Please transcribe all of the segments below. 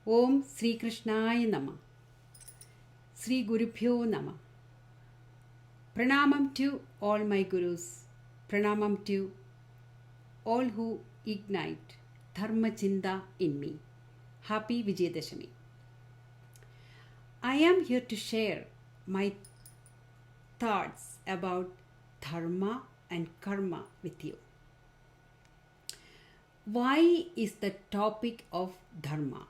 Om Sri Krishnaya Nama. Sri Gurubhyo Nama. Pranamam to all my gurus. Pranamam to all who ignite Dharma Chinda in me. Happy Vijayadeshami. I am here to share my thoughts about Dharma and Karma with you. Why is the topic of Dharma?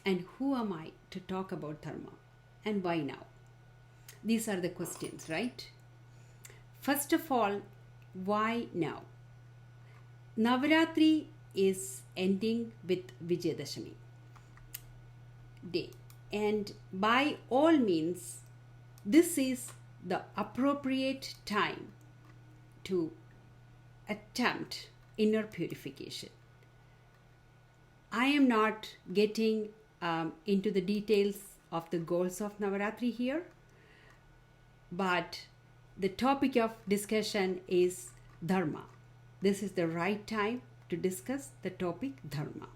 And who am I to talk about Dharma? And why now? These are the questions, right? First of all, why now? Navarathri is ending with Vijayadeshami day. And by all means, this is the appropriate time to attempt inner purification. I am not getting into the details of the goals of Navarathri here, but the topic of discussion is Dharma. This is the right time to discuss the topic Dharma.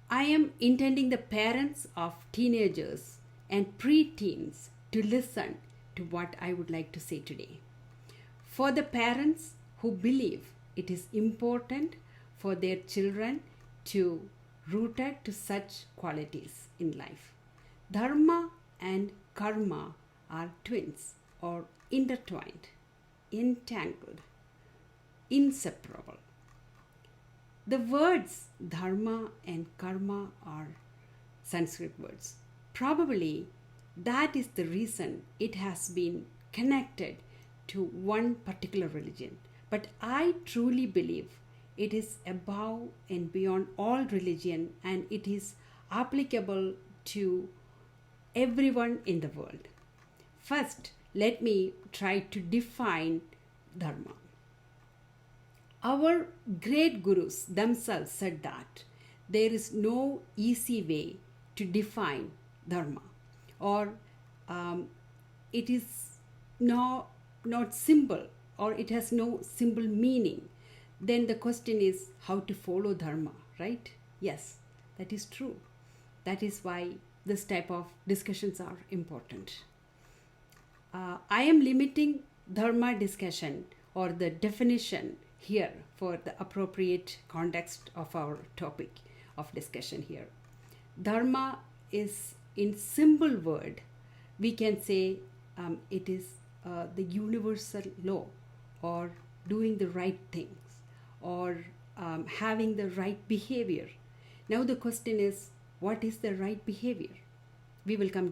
I am intending the parents of teenagers and pre-teens to listen to what I would like to say today. For the parents who believe it is important for their children to rooted to such qualities in life. Dharma and Karma are twins or intertwined, entangled, inseparable. The words Dharma and Karma are Sanskrit words. Probably that is the reason it has been connected to one particular religion. But I truly believe it is above and beyond all religion, and it is applicable to everyone in the world. First, let me try to define Dharma. Our great gurus themselves said that there is no easy way to define Dharma, or it is not simple, or it has no simple meaning. Then the question is how to follow Dharma, right? Yes, that is true. That is why this type of discussions are important. I am limiting Dharma discussion or the definition here for the appropriate context of our topic of discussion here. Dharma is, in simple word, we can say it is the universal law, or doing the right things, or having the right behavior. Now the question is, what is the right behavior? We will come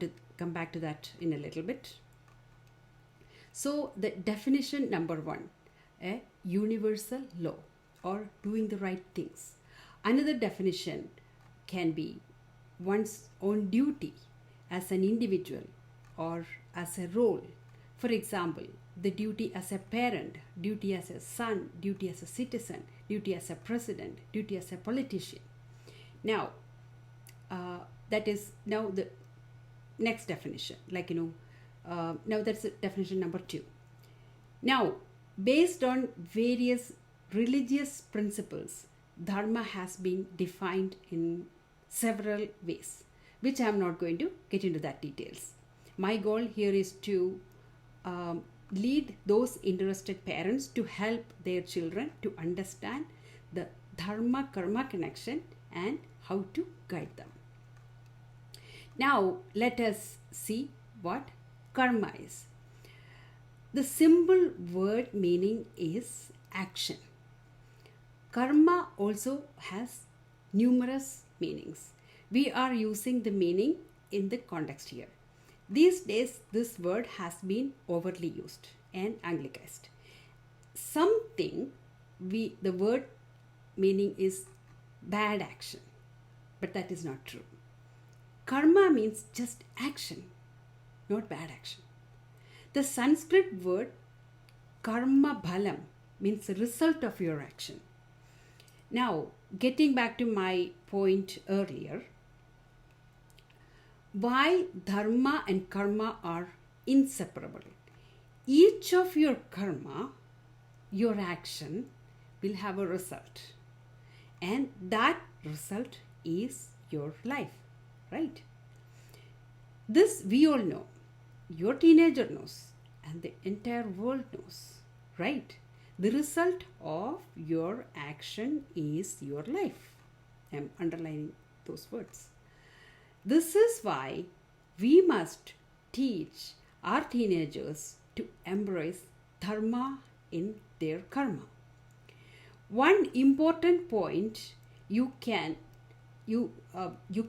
back to that in a little bit. So the definition number one, a universal law, or doing the right things. Another definition can be one's own duty as an individual or as a role. For example, the duty as a parent, duty as a son, duty as a citizen, duty as a president, duty as a politician. Now, that is now the next definition. Now that's definition number two. Now, based on various religious principles, Dharma has been defined in several ways, which I am not going to get into that details. My goal here is to lead those interested parents to help their children to understand the Dharma Karma connection and how to guide them. Now let us see what Karma is. The simple word meaning is action. Karma also has numerous meanings. We are using the meaning in the context here. These days, this word has been overly used and anglicized. The word meaning is bad action, but that is not true. Karma means just action, not bad action. The Sanskrit word karma bhalam means the result of your action. Now, getting back to my point earlier, why Dharma and Karma are inseparable. Each of your karma, your action, will have a result. And that result is your life, right? This we all know. Your teenager knows, and the entire world knows, right? The result of your action is your life. I'm underlining those words. This is why we must teach our teenagers to embrace dharma in their karma. One important point you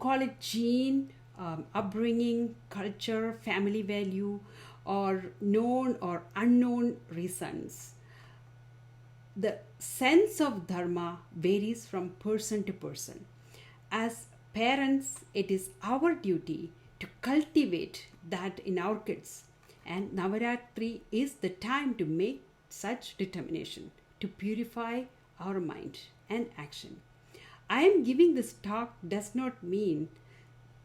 call it gene, upbringing, culture, family value, or known or unknown reasons. The sense of dharma varies from person to person. As parents, it is our duty to cultivate that in our kids, and Navaratri is the time to make such determination to purify our mind and action. I am giving this talk does not mean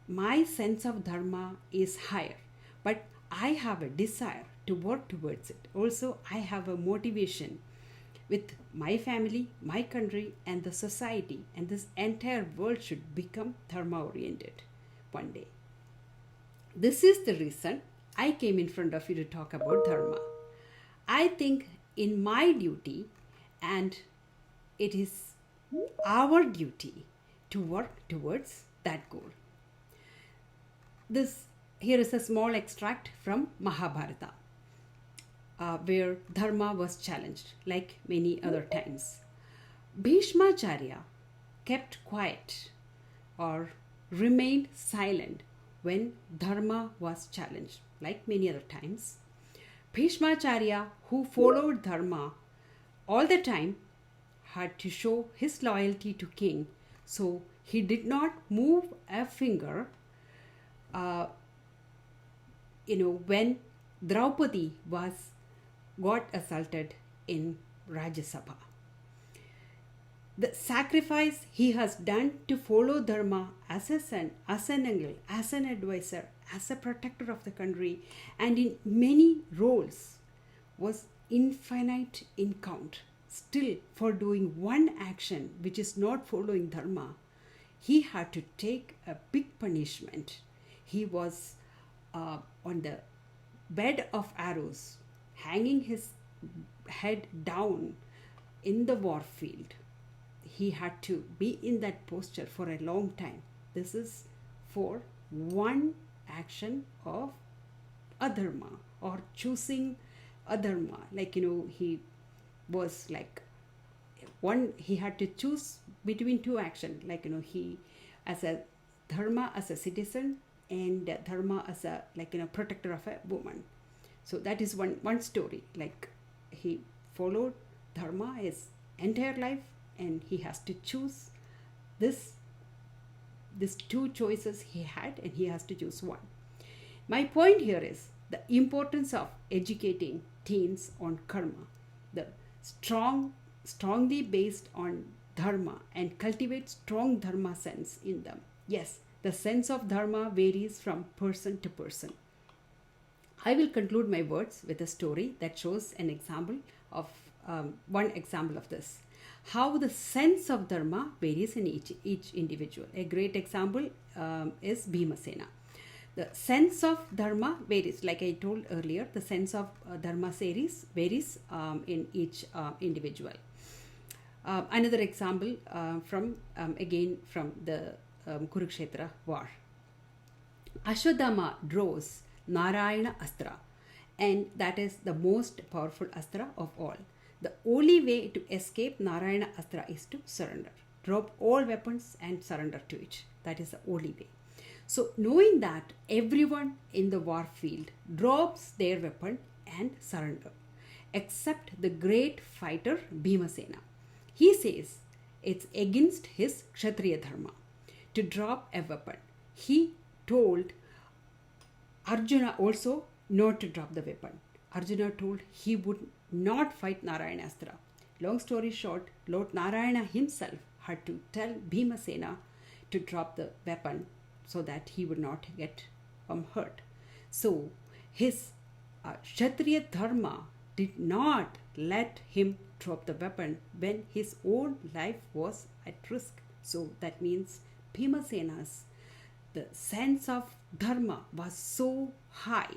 my sense of dharma is higher, but I have a desire to work towards it. Also, I have a motivation with my family, my country, and the society, and this entire world should become dharma oriented one day. This is the reason I came in front of you to talk about dharma. I think in my duty, and it is our duty to work towards that goal. Here is a small extract from Mahabharata, where dharma was challenged like many other times. Bhishmacharya kept quiet or remained silent when dharma was challenged like many other times. Bhishmacharya, who followed dharma all the time, had to show his loyalty to king, so he did not move a finger when Draupadi got assaulted in Rajya Sabha. The sacrifice he has done to follow dharma as a son, as an uncle, as an advisor, as a protector of the country, and in many roles was infinite in count. Still, for doing one action which is not following dharma, he had to take a big punishment. He was on the bed of arrows, hanging his head down in the war field. He had to be in that posture for a long time. This is for one action of adharma or choosing adharma. He was he had to choose between two actions. He as a dharma as a citizen and dharma as a protector of a woman. So that is one story. He followed dharma his entire life, and he has to choose this two choices he had, and he has to choose one. My point here is the importance of educating teens on karma, the strongly based on dharma, and cultivate strong dharma sense in them. Yes, the sense of dharma varies from person to person. I will conclude my words with a story that shows an example of one example of this. How the sense of dharma varies in each individual. A great example is Bhimasena. The sense of dharma varies. Like I told earlier, the sense of dharma varies in each individual. Another example from the Kurukshetra war. Ashwadama draws Narayana Astra, and that is the most powerful Astra of all. The only way to escape Narayana Astra is to surrender. Drop all weapons and surrender to it. That is the only way. So knowing that everyone in the war field drops their weapon and surrender, except the great fighter Bhimasena. He says it's against his Kshatriya Dharma to drop a weapon. He told Arjuna also not to drop the weapon. Arjuna told he would not fight Narayana Astra. Long story short, Lord Narayana himself had to tell Bhimasena to drop the weapon so that he would not get hurt. So his Kshatriya Dharma did not let him drop the weapon when his own life was at risk. So that means Bhimasena's the sense of dharma was so high.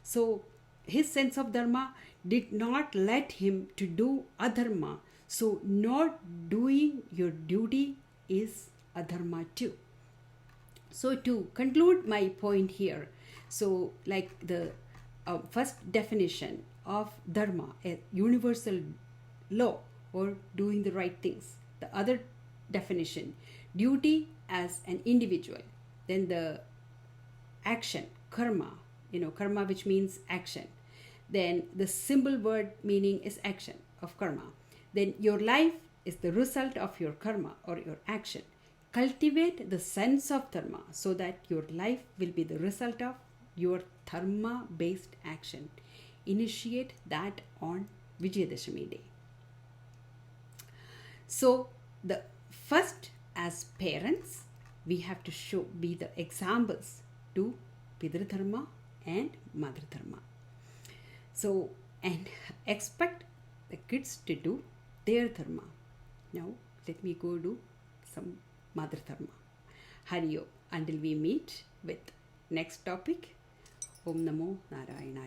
So his sense of dharma did not let him to do adharma. So not doing your duty is adharma too. So to conclude my point here, so like the first definition of dharma, a universal law or doing the right things. The other definition, duty as an individual. Then the action, karma, karma which means action. Then the symbol word meaning is action of karma. Then your life is the result of your karma or your action. Cultivate the sense of dharma so that your life will be the result of your dharma based action. Initiate that on Vijayadeshami day. So the first, as parents, we have to be the examples to Pidru Dharma and Mother Dharma. So, and expect the kids to do their dharma. Now, let me go do some Mother Dharma. Hari Om. Until we meet with next topic. Om Namo Narayana.